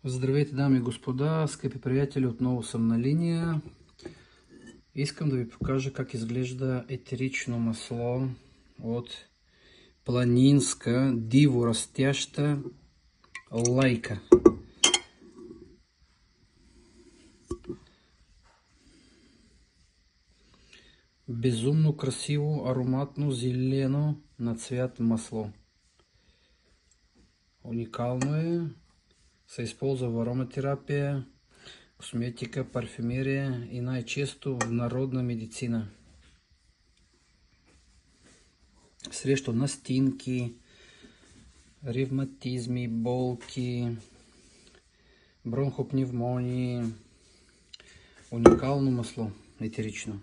Здравейте, дами и господа, скъпи приятели, отново съм на линия. Искам да ви покажа как изглежда етерично масло от планинска, диво растяща лайка. Безумно красиво, ароматно, зелено на цвят масло. Уникално е. Се използва в ароматерапия, косметика, парфюмерия и най-често в народна медицина. Срещу настинки, ревматизми, болки, бронхопневмонии. Уникално масло, етерично.